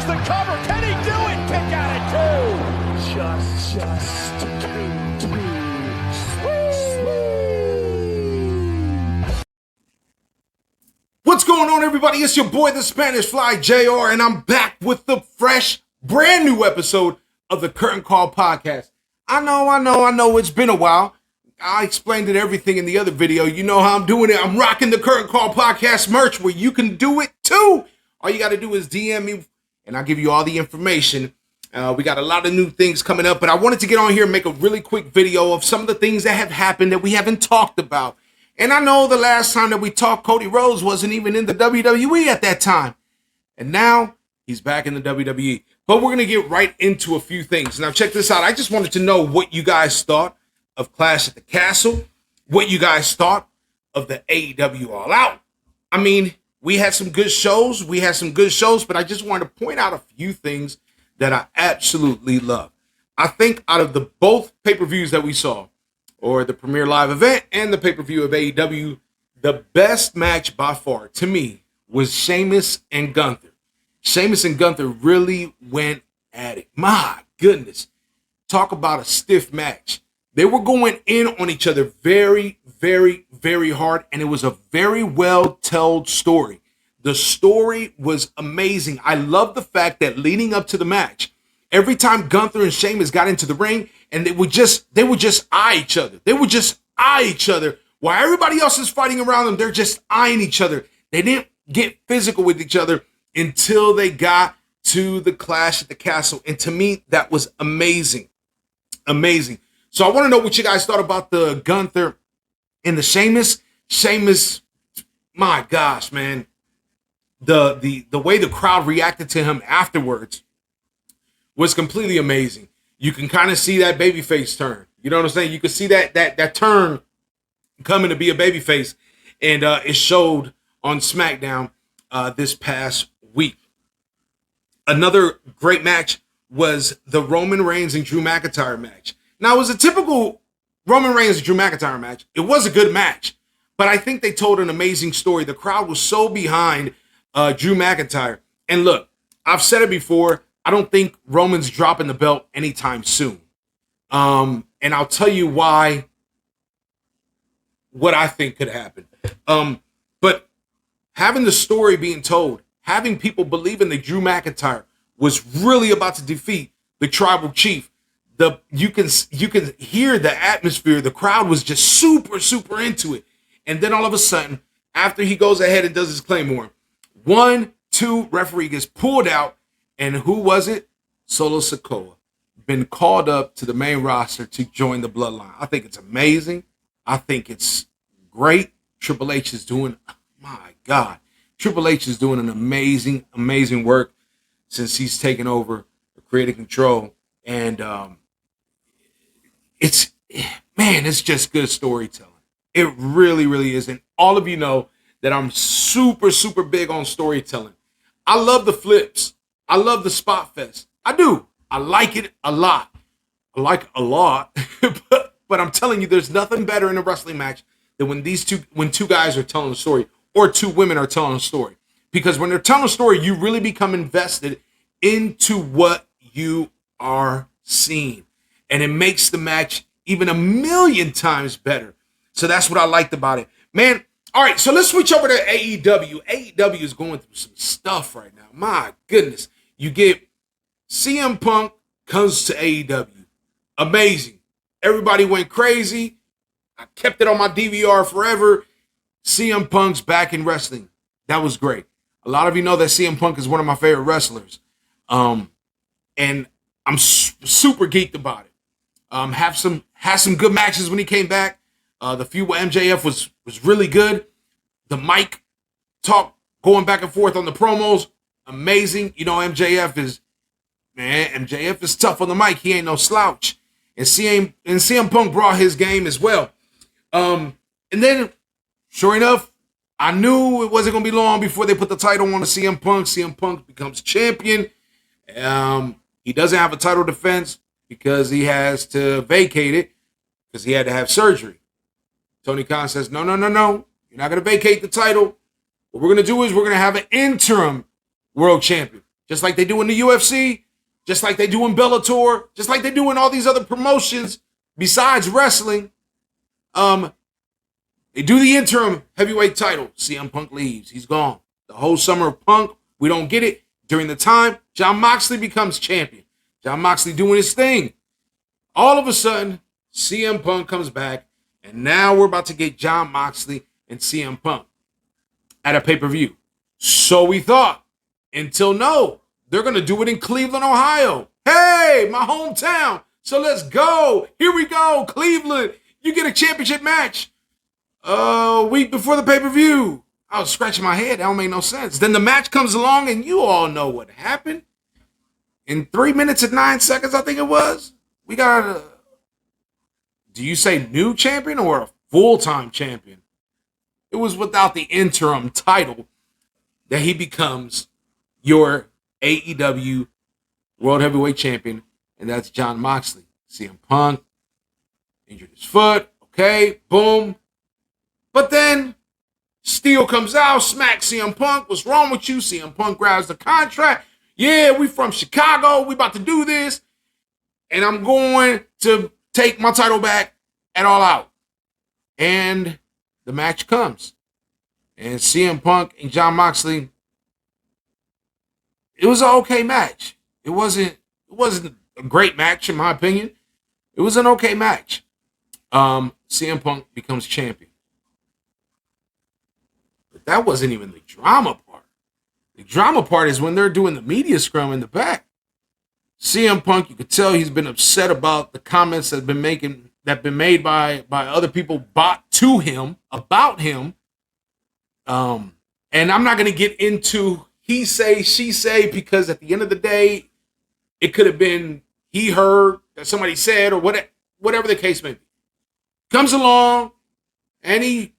the cover. Can he do it? Kick out at two. Just What's going on, everybody? It's your boy, the Spanish Fly JR, and I'm back with the fresh, brand new episode of the Curtain Call Podcast. I know, it's been a while. I explained it everything in the other video. You know how I'm doing it. I'm rocking the Curtain Call Podcast merch where you can do it too. All you got to do is DM me, and I'll give you all the information. We got a lot of new things coming up, but I wanted to get on here and make a really quick video of some of the things that have happened that we haven't talked about. And I know the last time that we talked, Cody Rhodes wasn't even in the WWE at that time. And now he's back in the WWE. But we're going to get right into a few things. Now, check this out. I just wanted to know what you guys thought of Clash at the Castle, what you guys thought of the AEW All Out. I mean, we had some good shows. But I just wanted to point out a few things that I absolutely love. I think out of the both pay-per-views that we saw, or the Premier Live event and the pay-per-view of AEW, the best match by far, to me, was Sheamus and Gunther. Sheamus and Gunther really went at it. My goodness. Talk about a stiff match. They were going in on each other very, very, very hard, and it was a very well-told story. The story was amazing. I love the fact that leading up to the match, every time Gunther and Sheamus got into the ring, and they would just eye each other. They would just eye each other. While everybody else is fighting around them, they're just eyeing each other. They didn't get physical with each other until they got to the Clash at the Castle. And to me, that was amazing. Amazing. So I want to know what you guys thought about the Gunther and the Sheamus. Sheamus, my gosh, man. The way the crowd reacted to him afterwards was completely amazing. You can kind of see that babyface turn. You know what I'm saying? You can see that turn coming to be a babyface, and it showed on SmackDown this past week. Another great match was the Roman Reigns and Drew McIntyre match. Now, it was a typical Roman Reigns and Drew McIntyre match. It was a good match, but I think they told an amazing story. The crowd was so behind Drew McIntyre. And look, I've said it before, I don't think Roman's dropping the belt anytime soon. And I'll tell you why, what I think could happen. But having the story being told, having people believing that Drew McIntyre was really about to defeat the tribal chief, you can hear the atmosphere. The crowd was just super, super into it. And then all of a sudden, after he goes ahead and does his Claymore, 1, 2, referee gets pulled out. And who was it? Solo Sikoa. Been called up to the main roster to join the Bloodline. I think it's amazing. I think it's great. Triple H is doing, my God. Triple H is doing an amazing, amazing work since he's taken over creative control. And it's just good storytelling. It really, really is. And all of you know that I'm super, super big on storytelling. I love the flips. I love the spot fest. I do. I like it a lot. but I'm telling you, there's nothing better in a wrestling match than when two guys are telling a story, or two women are telling a story. Because when they're telling a story, you really become invested into what you are seeing. And it makes the match even 1,000,000 times better. So that's what I liked about it. Man, all right, so let's switch over to AEW. AEW is going through some stuff right now. My goodness. You get CM Punk comes to AEW. Amazing. Everybody went crazy. I kept it on my DVR forever. CM Punk's back in wrestling. That was great. A lot of you know that CM Punk is one of my favorite wrestlers. And I'm super geeked about it. Had some good matches when he came back. The feud with MJF was really good. The mic talk going back and forth on the promos, amazing. You know, MJF is tough on the mic. He ain't no slouch. And CM Punk brought his game as well. And then, sure enough, I knew it wasn't going to be long before they put the title on to CM Punk. CM Punk becomes champion. He doesn't have a title defense because he has to vacate it because he had to have surgery. Tony Khan says, no. You're not going to vacate the title. What we're going to do is we're going to have an interim world champion. just like they do in the UFC, just like they do in Bellator, just like they do in all these other promotions besides wrestling. They do the interim heavyweight title. CM Punk leaves. He's gone. The whole summer of Punk, we don't get it. During the time, Jon Moxley becomes champion. Jon Moxley doing his thing. All of a sudden, CM Punk comes back, and now we're about to get Jon Moxley and CM Punk at a pay-per-view. So we thought, until no, they're going to do it in Cleveland, Ohio. Hey, my hometown. So let's go. Here we go, Cleveland. You get a championship match a week before the pay-per-view. I was scratching my head. That don't make no sense. Then the match comes along, and you all know what happened. In 3 minutes and 9 seconds, I think it was, we got a, do you say new champion or a full-time champion? It was without the interim title that he becomes your AEW World Heavyweight Champion, and that's Jon Moxley. CM Punk injured his foot. Okay, boom. But then Steel comes out, smacks CM Punk. What's wrong with you? CM Punk grabs the contract. Yeah, we from Chicago. We about to do this. And I'm going to take my title back at All Out. And the match comes. And CM Punk and Jon Moxley, it was an okay match. It wasn't a great match, in my opinion. It was an okay match. CM Punk becomes champion. But that wasn't even the drama part. The drama part is when they're doing the media scrum in the back. CM Punk, you could tell he's been upset about the comments that have been made by other people bought to him about him. And I'm not going to get into he say, she say, because at the end of the day, it could have been he heard that somebody said or whatever the case may be. Comes along and he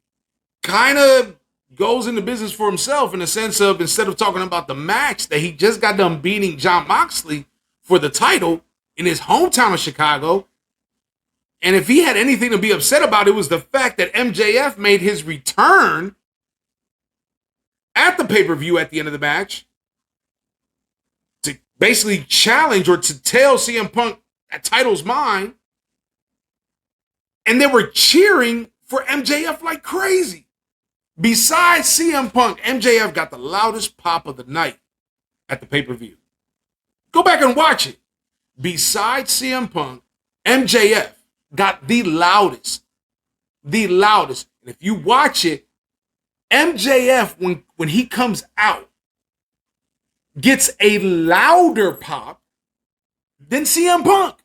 kind of goes into business for himself in the sense of, instead of talking about the match that he just got done beating Jon Moxley for the title in his hometown of Chicago. And if he had anything to be upset about, it was the fact that MJF made his return at the pay-per-view at the end of the match to basically challenge or to tell CM Punk that title's mine. And they were cheering for MJF like crazy. Besides CM Punk, MJF got the loudest pop of the night at the pay-per-view. Go back and watch it. Besides CM Punk, MJF got the loudest. The loudest. And if you watch it, MJF, when he comes out, gets a louder pop than CM Punk.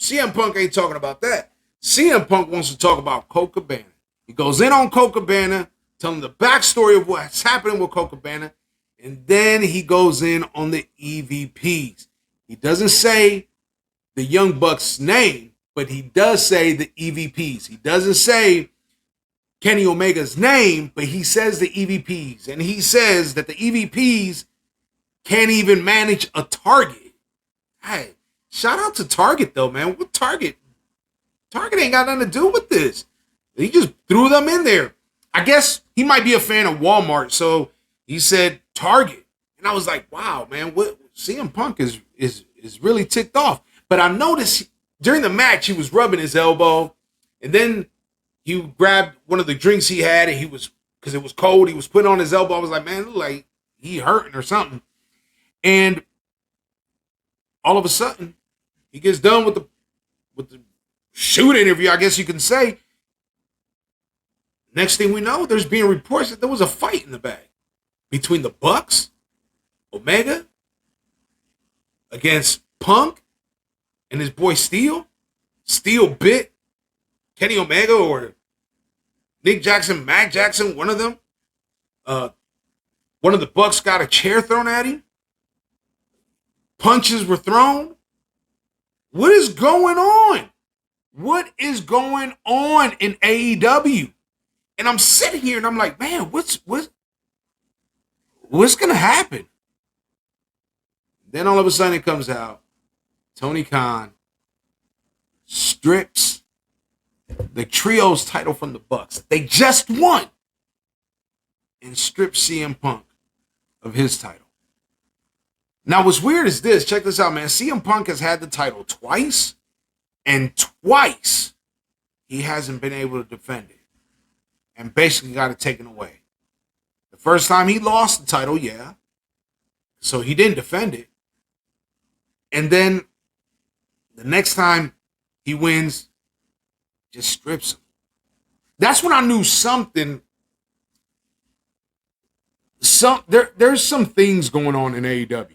CM Punk ain't talking about that. CM Punk wants to talk about Colt Cabana. He goes in on Colt Cabana, telling the backstory of what's happening with Colt Cabana, and then he goes in on the EVPs. He doesn't say the Young Bucks' name, but he does say the EVPs. He doesn't say Kenny Omega's name, but he says the EVPs. And he says that the EVPs can't even manage a Target. Hey, shout out to Target, though, man. What Target? Target ain't got nothing to do with this. He just threw them in there. I guess he might be a fan of Walmart, so he said Target. And I was like, wow, man, what CM Punk is really ticked off. But I noticed during the match, he was rubbing his elbow, and then he grabbed one of the drinks he had, and he was, because it was cold, he was putting on his elbow. I was like, man, it looked like he hurting or something. And all of a sudden, he gets done with the shoot interview, I guess you can say. Next thing we know, there's being reports that there was a fight in the back between the Bucks, Omega, against Punk, and his boy Steel. Steel bit Kenny Omega or Nick Jackson, Mac Jackson, one of them. One of the Bucks got a chair thrown at him. Punches were thrown. What is going on? What is going on in AEW? And I'm sitting here and I'm like, man, what's going to happen? Then all of a sudden it comes out. Tony Khan strips the trios title from the Bucks. They just won. And strips CM Punk of his title. Now, what's weird is this. Check this out, man. CM Punk has had the title twice, and twice he hasn't been able to defend it and basically got it taken away. The first time he lost the title, yeah, so he didn't defend it. And then the next time he wins, just strips him. That's when I knew something. There's some things going on in AEW.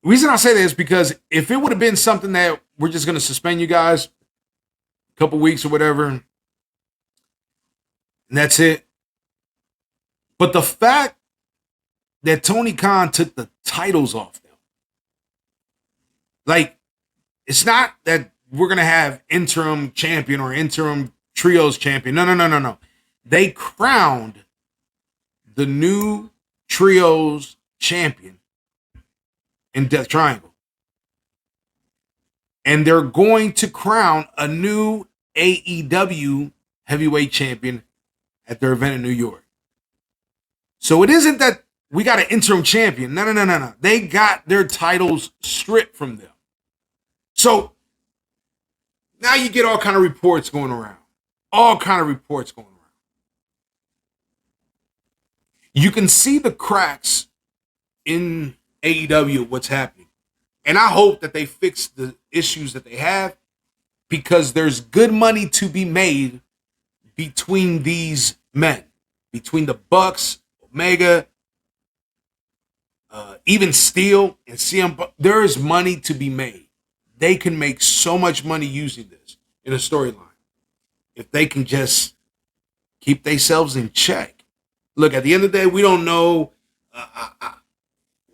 The reason I say that is because if it would have been something that we're just going to suspend you guys a couple weeks or whatever, and that's it. But the fact that Tony Khan took the titles off them, like, it's not that we're going to have interim champion or interim trios champion. No. They crowned the new trios champion in Death Triangle. And they're going to crown a new AEW heavyweight champion at their event in New York. So it isn't that we got an interim champion. No. They got their titles stripped from them. So now you get all kind of reports going around. You can see the cracks in AEW, what's happening. And I hope that they fix the issues that they have, because there's good money to be made between these men, between the Bucks, Omega, even Steel and CM Punk. There is money to be made. They can make so much money using this in a storyline if they can just keep themselves in check. Look, at the end of the day, we don't know.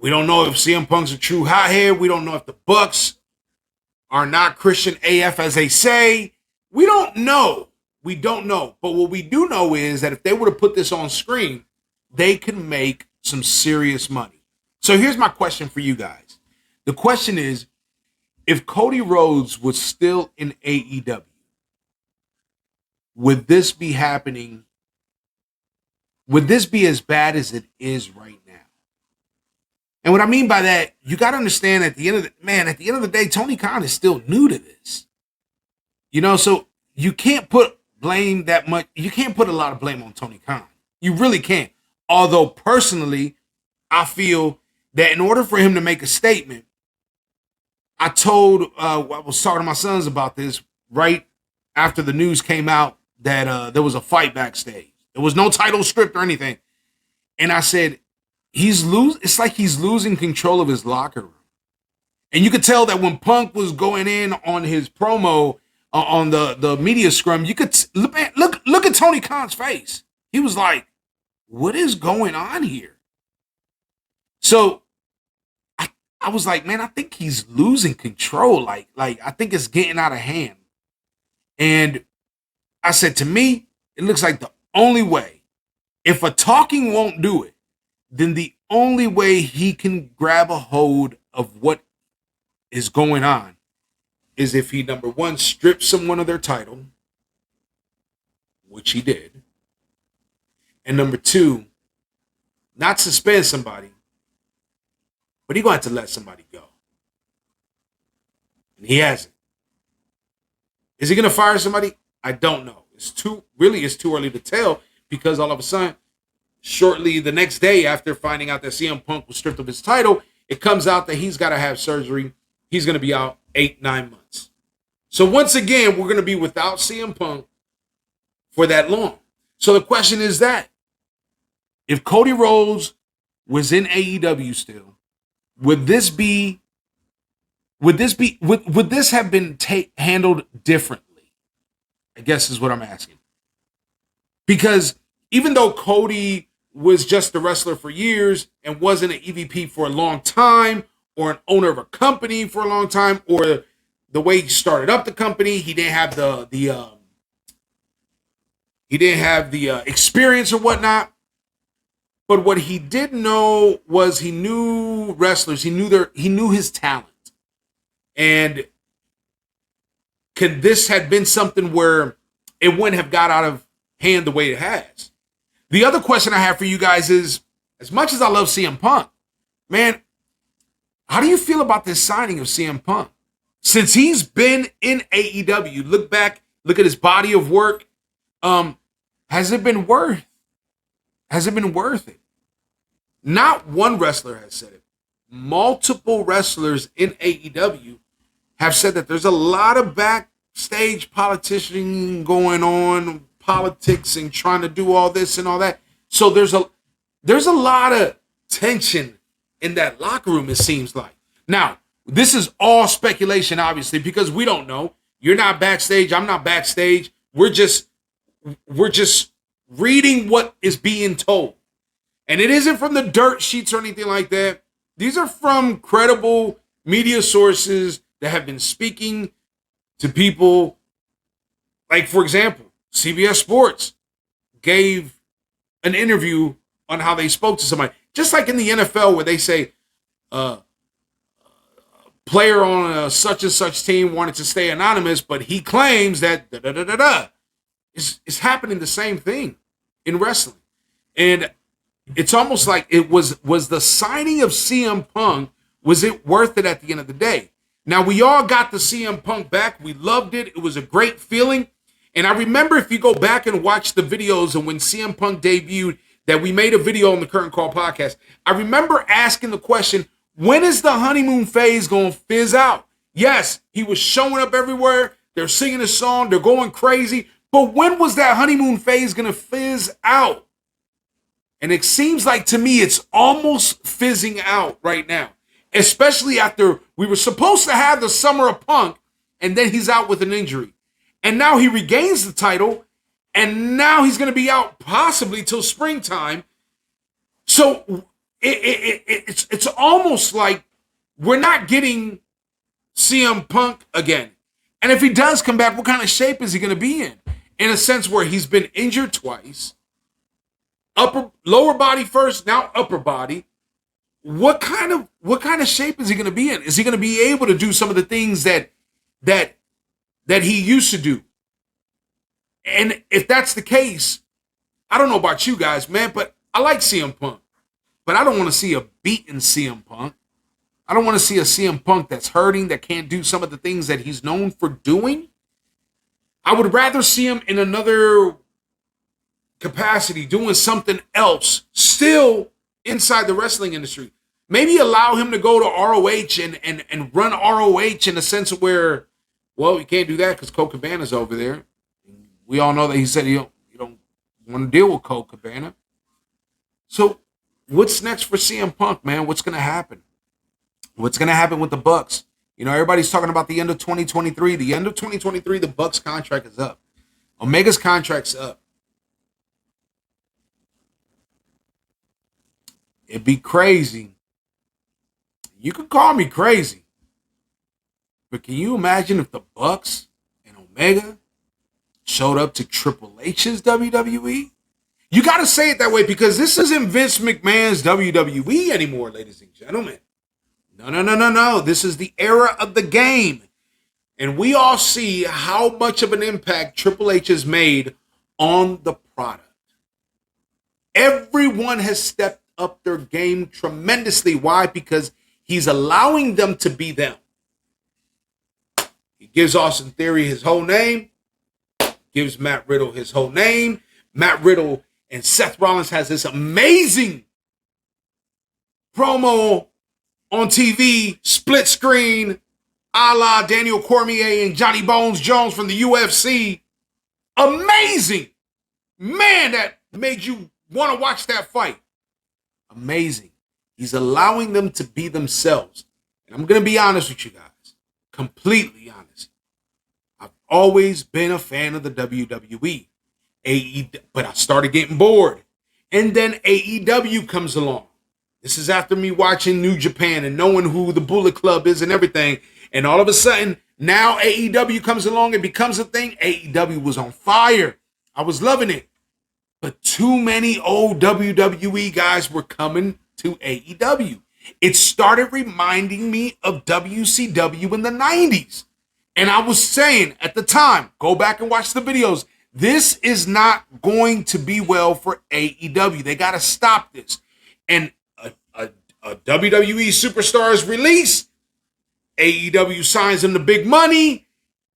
We don't know if CM Punk's a true hothead. We don't know if the Bucks are not Christian AF as they say. We don't know. But what we do know is that if they were to put this on screen, they can make some serious money. So here's my question for you guys. The question is, if Cody Rhodes was still in AEW, would this be happening? Would this be as bad as it is right now? And what I mean by that, you got to understand at the end of the day, Tony Khan is still new to this. So you can't put blame that much. You can't put a lot of blame on Tony Khan. You really can't. Although personally, I feel that in order for him to make a statement, I was talking to my sons about this right after the news came out that there was a fight backstage. There was no title stripped or anything. And I said, it's like he's losing control of his locker room. And you could tell that when Punk was going in on his promo on the media scrum, you could look at Tony Khan's face. He was like, what is going on here? So I was like, man, I think he's losing control. Like I think it's getting out of hand. And I said, to me, it looks like the only way, if a talking won't do it, then the only way he can grab a hold of what is going on is if he, number one, strips someone of their title, which he did, and number two, not suspend somebody, but he's going to have to let somebody go. And he hasn't. Is he going to fire somebody? I don't know. It's too early to tell, because all of a sudden, shortly the next day after finding out that CM Punk was stripped of his title, it comes out that he's got to have surgery. He's going to be out 8-9 months. So once again, we're going to be without CM Punk for that long. So the question is that if Cody Rhodes was in AEW still, would this have been handled differently? I guess is what I'm asking. Because even though Cody was just a wrestler for years and wasn't an EVP for a long time, or an owner of a company for a long time, or the way he started up the company, he didn't have the experience or whatnot. But what he did know was he knew wrestlers. He knew his talent. And could this have been something where it wouldn't have got out of hand the way it has? The other question I have for you guys is, as much as I love CM Punk, man, How do you feel about this signing of CM Punk? Since he's been in AEW, look at his body of work. Has it been worth it? Not one wrestler has said it. Multiple wrestlers in AEW have said that there's a lot of backstage politicianing going on, politics and trying to do all this and all that. So there's a lot of tension in that locker room, it seems like. Now, this is all speculation, obviously, because we don't know. You're not backstage. I'm not backstage. We're just reading what is being told. And it isn't from the dirt sheets or anything like that. These are from credible media sources that have been speaking to people. Like, for example, CBS Sports gave an interview on how they spoke to somebody. Just like in the NFL where they say, player on a such and such team wanted to stay anonymous, but he claims that da-da-da-da-da. It's happening the same thing in wrestling. And it's almost like it was the signing of CM Punk, was it worth it at the end of the day? Now, we all got the CM Punk back. We loved it. It was a great feeling. And I remember, if you go back and watch the videos and when CM Punk debuted, that we made a video on the Curtain Call podcast, I remember asking the question, when is the honeymoon phase going to fizz out? Yes, he was showing up everywhere. They're singing his song. They're going crazy. But when was that honeymoon phase going to fizz out? And it seems like, to me, it's almost fizzing out right now, especially after we were supposed to have the Summer of Punk, and then he's out with an injury. And now he regains the title, and now he's going to be out possibly till springtime. So it's almost like we're not getting CM Punk again. And if he does come back, what kind of shape is he going to be in? In a sense where he's been injured twice. Lower body first, now upper body. What kind of shape is he going to be in? Is he going to be able to do some of the things that he used to do? And if that's the case, I don't know about you guys, man, but I like CM Punk. But I don't want to see a beaten CM Punk. I don't want to see a CM Punk that's hurting, that can't do some of the things that he's known for doing. I would rather see him in another capacity, doing something else, still inside the wrestling industry. Maybe allow him to go to ROH and run ROH in a sense of where, well, you can't do that because Colt Cabana's over there. We all know that he said you don't want to deal with Colt Cabana. So what's next for CM Punk, man? What's going to happen? What's going to happen with the Bucks? You know, everybody's talking about the end of 2023. The end of 2023, the Bucks contract is up. Omega's contract's up. It'd be crazy. You can call me crazy. But can you imagine if the Bucks and Omega showed up to Triple H's WWE? You got to say it that way because this isn't Vince McMahon's WWE anymore, ladies and gentlemen. No. This is the era of the game. And we all see how much of an impact Triple H has made on the product. Everyone has stepped up their game tremendously. Why? Because he's allowing them to be them. He gives Austin Theory his whole name. Gives Matt Riddle his whole name. Matt Riddle and Seth Rollins has this amazing promo on TV, split screen, a la Daniel Cormier and Johnny Bones Jones from the UFC. Amazing. Man, that made you want to watch that fight. Amazing. He's allowing them to be themselves. And I'm going to be honest with you guys. Completely honest. I've always been a fan of the WWE. But I started getting bored. And then AEW comes along. This is after me watching New Japan and knowing who the Bullet Club is and everything. And all of a sudden, now AEW comes along and becomes a thing. AEW was on fire. I was loving it. But too many old WWE guys were coming to AEW. It started reminding me of WCW in the 90s. And I was saying at the time, go back and watch the videos, this is not going to be well for AEW. They got to stop this. And a WWE superstar is released, AEW signs them the big money,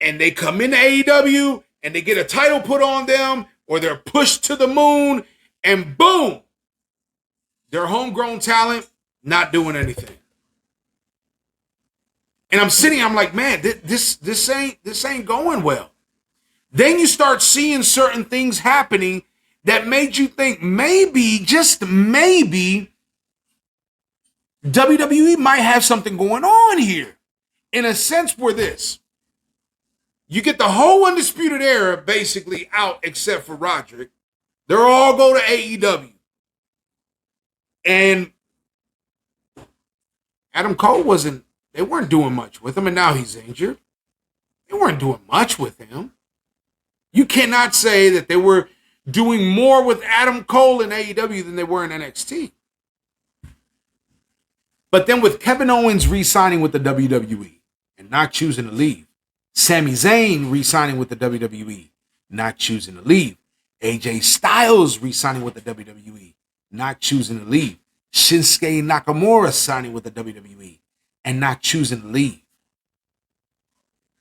and they come into AEW and they get a title put on them, or they're pushed to the moon, and boom, they're homegrown talent, not doing anything. And I'm like, man, this ain't going well. Then you start seeing certain things happening that made you think maybe, just maybe, WWE might have something going on here. In a sense where you get the whole Undisputed Era basically out except for Roderick. They're all go to AEW. And Adam Cole they weren't doing much with him, and now he's injured. They weren't doing much with him. You cannot say that they were doing more with Adam Cole in AEW than they were in NXT. But then with Kevin Owens re-signing with the WWE and not choosing to leave, Sami Zayn re-signing with the WWE, not choosing to leave, AJ Styles re-signing with the WWE, not choosing to leave, Shinsuke Nakamura signing with the WWE and not choosing to leave.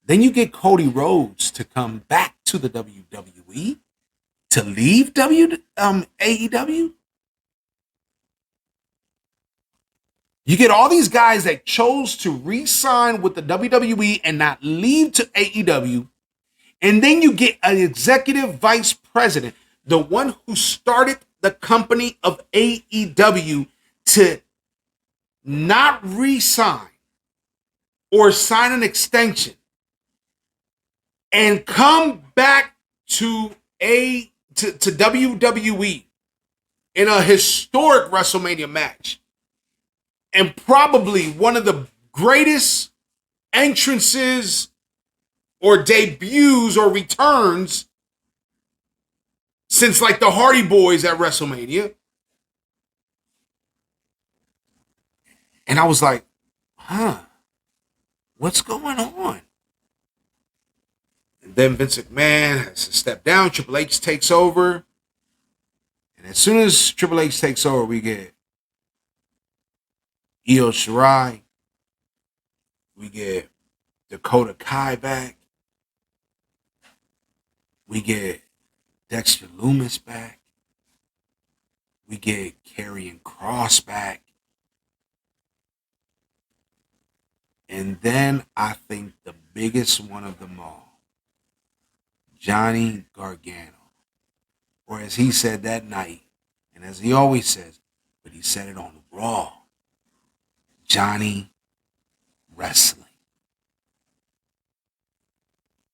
Then you get Cody Rhodes to come back to the WWE to leave AEW. You get all these guys that chose to re-sign with the WWE and not leave to AEW. And then you get an executive vice president, the one who started the company of AEW, to not re-sign or sign an extension and come back to WWE in a historic WrestleMania match. And probably one of the greatest entrances or debuts or returns since like the Hardy Boys at WrestleMania. And I was like, what's going on? And then Vince McMahon has to step down. Triple H takes over. And as soon as Triple H takes over, we get Io Shirai. We get Dakota Kai back. We get Dexter Lumis back. We get Karrion Kross back. And then I think the biggest one of them all, Johnny Gargano. Or as he said that night, and as he always says, but he said it on Raw, Johnny Wrestling.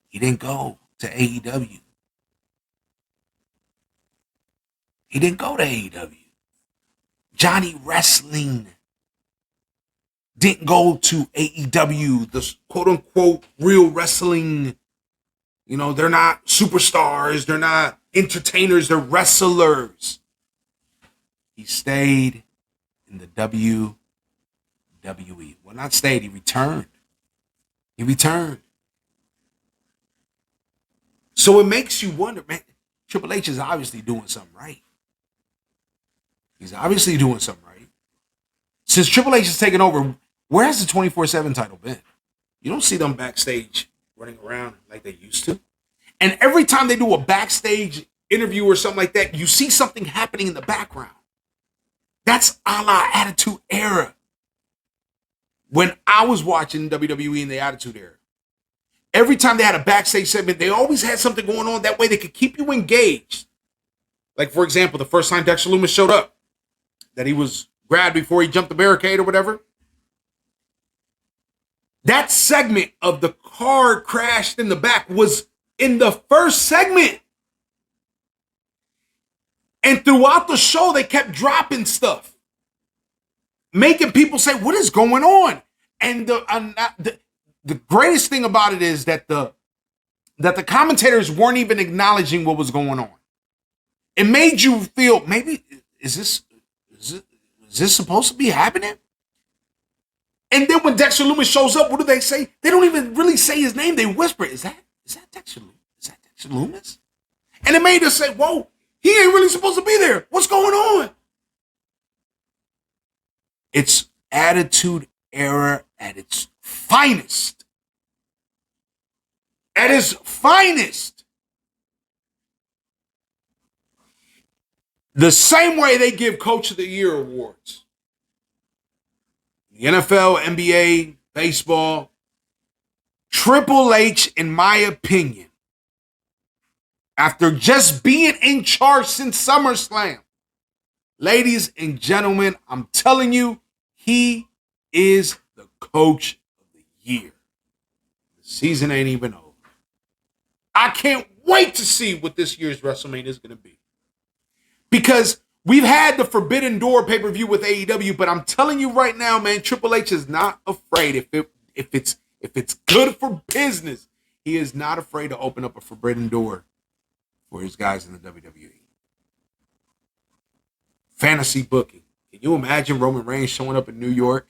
He didn't go to AEW. He didn't go to AEW. Johnny Wrestling didn't go to AEW, the quote-unquote real wrestling. You know, they're not superstars. They're not entertainers. They're wrestlers. He stayed in the WWE. Well, not stayed. He returned. So it makes you wonder, man, Triple H is obviously doing something right. He's obviously doing something right. Since Triple H has taken over, where has the 24/7 title been? You don't see them backstage running around like they used to. And every time they do a backstage interview or something like that, you see something happening in the background. That's a la Attitude Era. When I was watching WWE in the Attitude Era, every time they had a backstage segment, they always had something going on. That way they could keep you engaged. Like, for example, the first time Dexter Lumis showed up, that he was grabbed before he jumped the barricade or whatever. That segment of the car crashed in the back was in the first segment. And throughout the show, they kept dropping stuff, making people say, what is going on? And the greatest thing about it is that the commentators weren't even acknowledging what was going on. It made you feel, maybe, is this supposed to be happening? And then when Dexter Lumis shows up, what do they say? They don't even really say his name. They whisper, is that Dexter Lumis? Is that Dexter Lumis? And it made us say, whoa, he ain't really supposed to be there. What's going on? It's Attitude Era at its finest. At its finest. The same way they give Coach of the Year awards. The NFL, NBA, baseball. Triple H, in my opinion, after just being in charge since SummerSlam, ladies and gentlemen, I'm telling you, he is the Coach of the Year. The season ain't even over. I can't wait to see what this year's WrestleMania is going to be. Because we've had the Forbidden Door pay-per-view with AEW, but I'm telling you right now, man, Triple H is not afraid. If it's good for business, he is not afraid to open up a Forbidden Door for his guys in the WWE. Fantasy booking. Can you imagine Roman Reigns showing up in New York,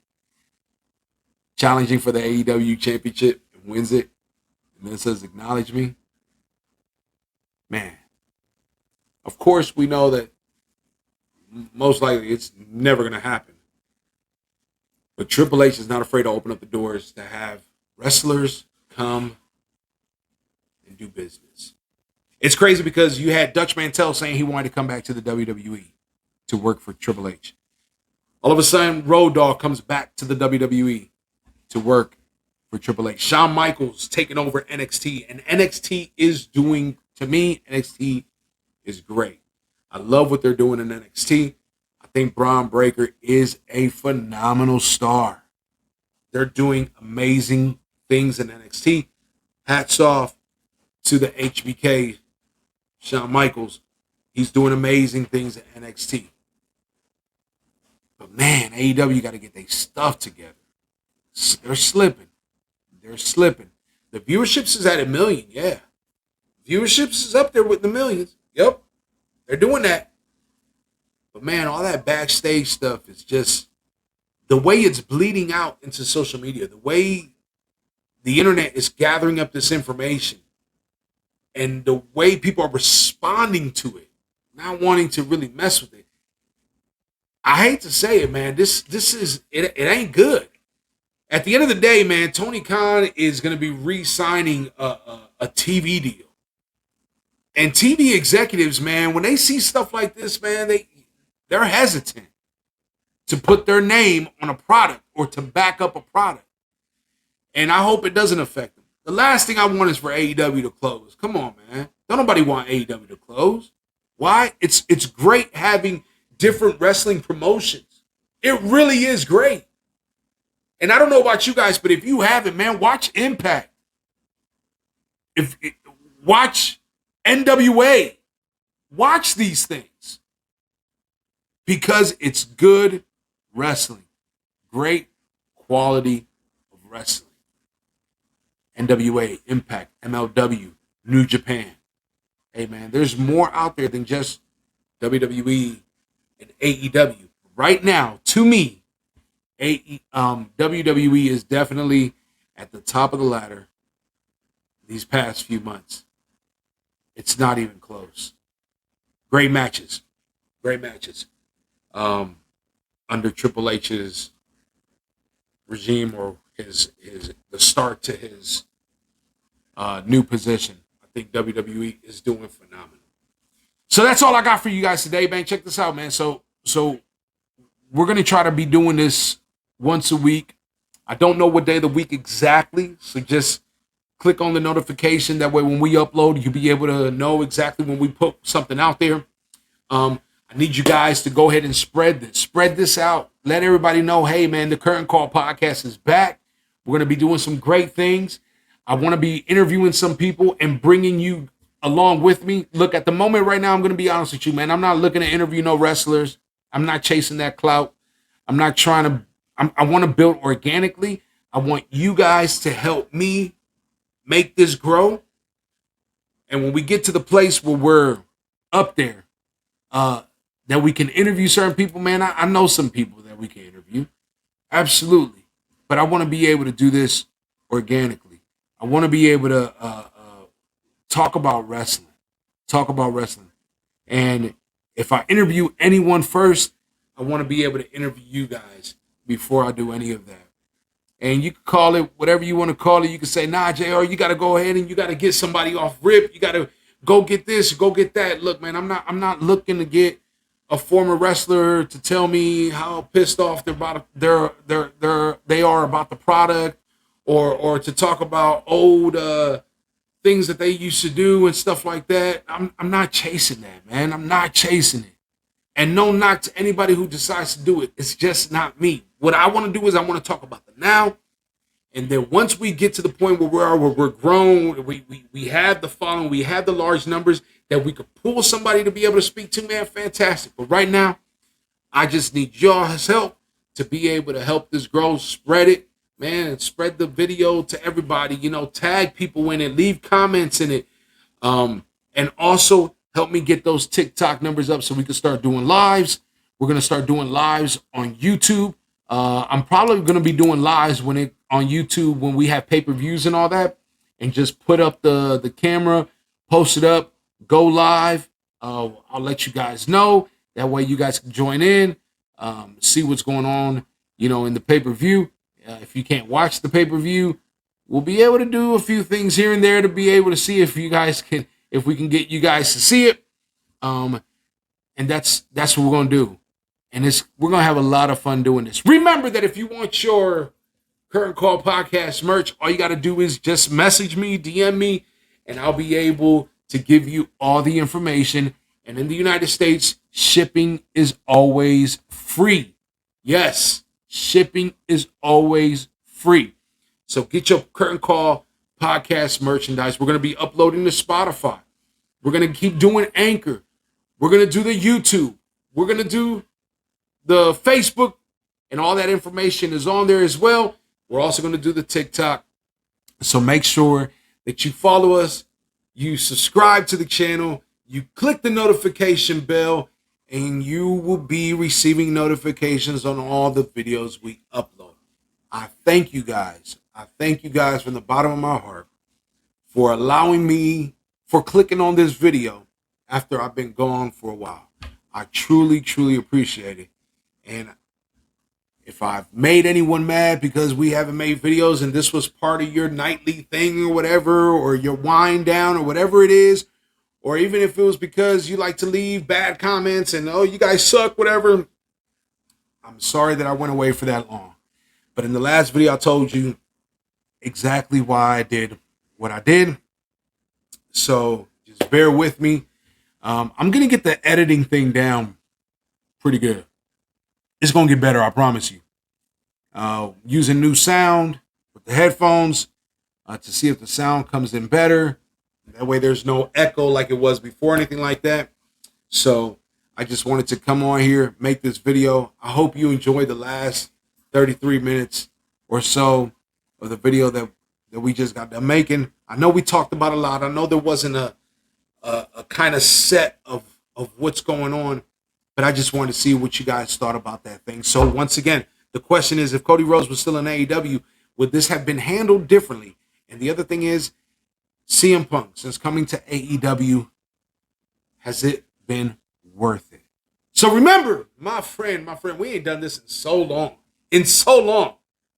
challenging for the AEW championship and wins it, and then says, "Acknowledge me"? Man. Of course, we know that most likely it's never going to happen. But Triple H is not afraid to open up the doors to have wrestlers come and do business. It's crazy because you had Dutch Mantel saying he wanted to come back to the WWE to work for Triple H. All of a sudden, Road Dogg comes back to the WWE to work for Triple H. Shawn Michaels taking over NXT, and NXT is doing, to me, NXT is great. I love what they're doing in NXT. I think Braun Breaker is a phenomenal star. They're doing amazing things in NXT. Hats off to the HBK, Shawn Michaels. He's doing amazing things at NXT. But man, AEW got to get their stuff together. They're slipping. They're slipping. The viewerships is at 1 million, yeah. Viewerships is up there with the millions. Yep. They're doing that. But man, all that backstage stuff is just the way it's bleeding out into social media, the way the internet is gathering up this information, and the way people are responding to it, not wanting to really mess with it. I hate to say it, man. This is it ain't good. At the end of the day, man, Tony Khan is going to be re-signing a TV deal. And TV executives, man, when they see stuff like this, man, they're hesitant to put their name on a product or to back up a product. And I hope it doesn't affect them. The last thing I want is for AEW to close. Come on, man. Don't nobody want AEW to close. Why? It's great having different wrestling promotions. It really is great. And I don't know about you guys, but if you haven't, man, watch Impact. Watch NWA. Watch these things. Because it's good wrestling. Great quality of wrestling. NWA, Impact, MLW, New Japan. Hey, man, there's more out there than just WWE and AEW. Right now, to me, WWE is definitely at the top of the ladder these past few months. It's not even close. Great matches. Great matches. Under Triple H's regime, or the start to his new position. I think WWE is doing phenomenal. So that's all I got for you guys today, man. Check this out, man. So we're going to try to be doing this once a week. I don't know what day of the week exactly, so just click on the notification. That way when we upload, you'll be able to know exactly when we put something out there. I need you guys to go ahead and spread this out. Let everybody know, hey, man, the Curtain Call podcast is back. We're going to be doing some great things. I want to be interviewing some people and bringing you along with me. Look, at the moment right now, I'm going to be honest with you, man. I'm not looking to interview no wrestlers. I'm not chasing that clout. I'm not trying to, I want to build organically. I want you guys to help me make this grow. And when we get to the place where we're up there, that we can interview certain people, man, I know some people that we can interview. Absolutely. But I want to be able to do this organically. I want to be able to talk about wrestling. And if I interview anyone first, I want to be able to interview you guys before I do any of that. And you can call it whatever you want to call it. You can say, nah, JR, you got to go ahead and you got to get somebody off rip. You got to go get this, go get that. Look, man, I'm not looking to get a former wrestler to tell me how pissed off they are about the product, or to talk about old things that they used to do and stuff like that. I'm not chasing that, man. I'm not chasing it. And no knock to anybody who decides to do it. It's just not me. What I want to do is I want to talk about the now. And then once we get to the point where we're grown, we have the following, we have the large numbers that we could pull somebody to be able to speak to, man, fantastic. But right now, I just need y'all's help to be able to help this grow, spread it, man, and spread the video to everybody. You know, tag people in it, leave comments in it, and also help me get those TikTok numbers up so we can start doing lives. We're going to start doing lives on YouTube. I'm probably going to be doing lives on YouTube when we have pay-per-views and all that, and just put up the camera, post it up, go live. I'll let you guys know. That way you guys can join in, see what's going on, you know, in the pay-per-view. If you can't watch the pay-per-view, we'll be able to do a few things here and there to be able to see if we can get you guys to see it. And that's what we're going to do. And we're going to have a lot of fun doing this. Remember that if you want your Current Call Podcast merch, all you got to do is just message me, DM me, and I'll be able to give you all the information. And in the United States, shipping is always free. Yes, shipping is always free. So get your Current Call Podcast merchandise. We're going to be uploading to Spotify. We're going to keep doing Anchor. We're going to do the YouTube. We're going to do the Facebook, and all that information is on there as well. We're also going to do the TikTok. So make sure that you follow us, you subscribe to the channel, you click the notification bell, and you will be receiving notifications on all the videos we upload. I thank you guys. I thank you guys from the bottom of my heart for allowing me, for clicking on this video after I've been gone for a while. I truly, truly appreciate it. And if I've made anyone mad because we haven't made videos and this was part of your nightly thing or whatever, or your wind down or whatever it is, or even if it was because you like to leave bad comments and, oh, you guys suck, whatever, I'm sorry that I went away for that long. But in the last video, I told you exactly why I did what I did. So just bear with me. I'm going to get the editing thing down pretty good. It's going to get better, I promise you. Using new sound with the headphones to see if the sound comes in better. That way there's no echo like it was before, anything like that. So I just wanted to come on here, make this video. I hope you enjoyed the last 33 minutes or so of the video that we just got done making. I know we talked about a lot. I know there wasn't a kind of set of what's going on, but I just wanted to see what you guys thought about that thing. So once again, the question is, if Cody Rhodes was still in AEW, would this have been handled differently? And the other thing is, CM Punk, since coming to AEW, has it been worth it? So remember, my friend, we ain't done this in so long.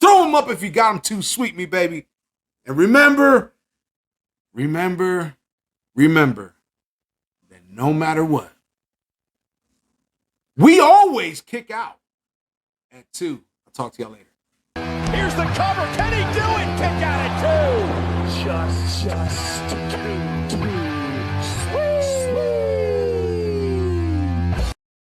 Throw him up if you got him too sweet, me baby. And remember that no matter what, we always kick out at 2. I'll talk to y'all later. Here's the cover. Can he do it? Kick out at 2. Just.